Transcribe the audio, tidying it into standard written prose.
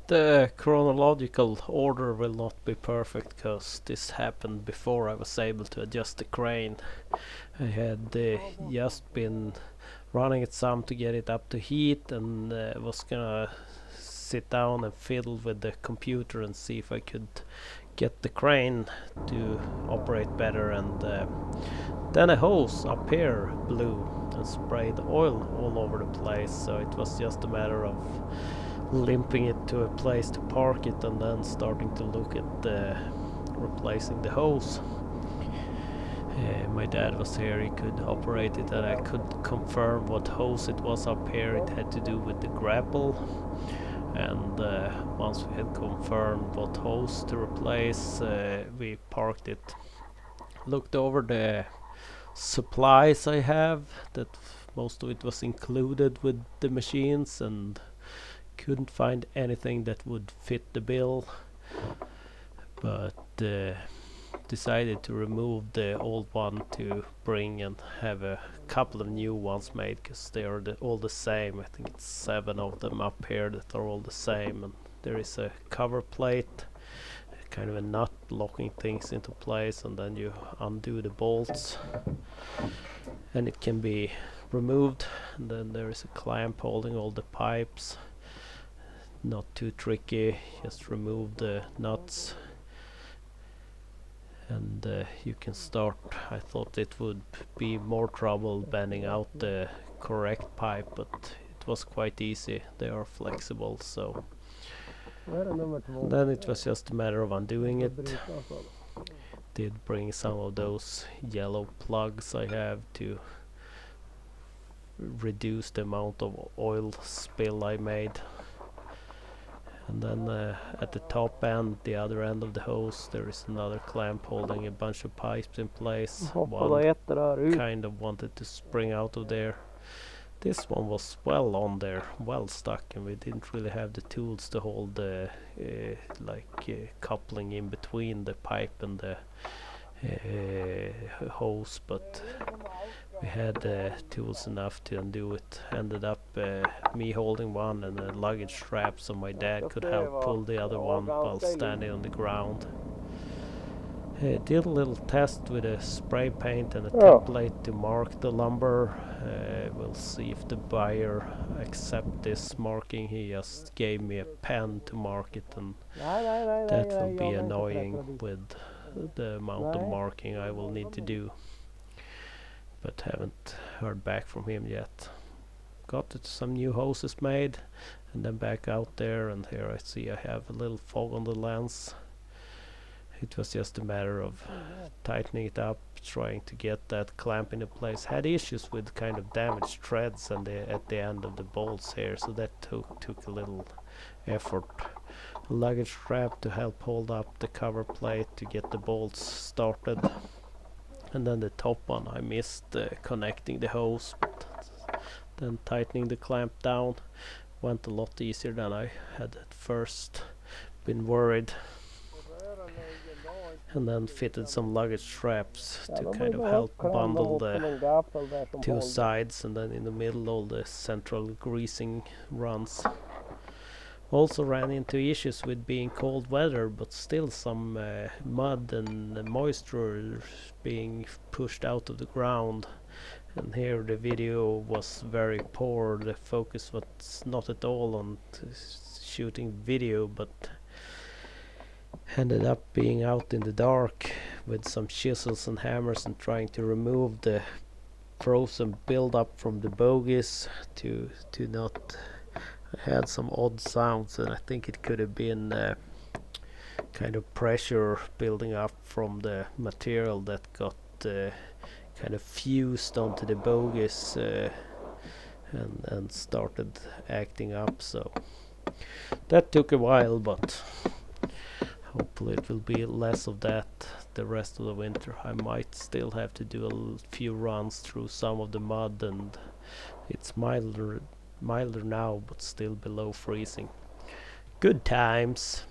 The chronological order will not be perfect because this happened before I was able to adjust the crane. I had just been running it some to get it up to heat, and was gonna sit down and fiddle with the computer and see if I could get the crane to operate better, and then a hose up here blew and sprayed oil all over the place, so it was just a matter of limping it to a place to park it and then starting to look at replacing the hose. My dad was here, he could operate it, and I could confirm what hose it was up here. It had to do with the grapple, and once we had confirmed what hose to replace, we parked it. Looked over the supplies I have, that most of it was included with the machines, and couldn't find anything that would fit the bill, but decided to remove the old one to bring and have a couple of new ones made, because they are all the same. I think it's 7 of them up here that are all the same, and there is a cover plate, kind of a nut locking things into place, and then you undo the bolts and it can be removed, and then there is a clamp holding all the pipes. Not too tricky, just remove the nuts and you can start. I thought it would be more trouble bending out the correct pipe, but it was quite easy. They are flexible, so then it was just a matter of undoing it. Did bring some of those yellow plugs I have to reduce the amount of oil spill I made. And then at the top end, the other end of the hose, there is another clamp holding a bunch of pipes in place. One kind of wanted to spring out of there. This one was well on there, well stuck, and we didn't really have the tools to hold the coupling in between the pipe and the hose, but we had tools enough to undo it. Ended up me holding one and a luggage strap, so my dad could help pull the other one while standing on the ground. Did a little test with a spray paint and a template to mark the lumber. We'll see if the buyer accepts this marking. He just gave me a pen to mark it, and that will be annoying with the amount of marking I will need to do, but haven't heard back from him yet. Got some new hoses made, and then back out there, and here I see I have a little fog on the lens. It was just a matter of tightening it up, trying to get that clamp into place. Had issues with kind of damaged threads and at the end of the bolts here, so that took a little effort. A luggage strap to help hold up the cover plate to get the bolts started, and then the top one I missed connecting the hose, but then tightening the clamp down went a lot easier than I had at first been worried. And then fitted some luggage straps to kind of help bundle the two sides, and then in the middle all the central greasing runs. Also ran into issues with being cold weather, but still some mud and moisture being pushed out of the ground. And here the video was very poor. The focus was not at all on shooting video, but ended up being out in the dark with some chisels and hammers and trying to remove the frozen build-up from the bogies to not. I had some odd sounds, and I think it could have been kind of pressure building up from the material that got kind of fused onto the bogies and started acting up. So that took a while, but hopefully it will be less of that the rest of the winter. I might still have to do a few runs through some of the mud, and it's milder now, but still below freezing. Good times.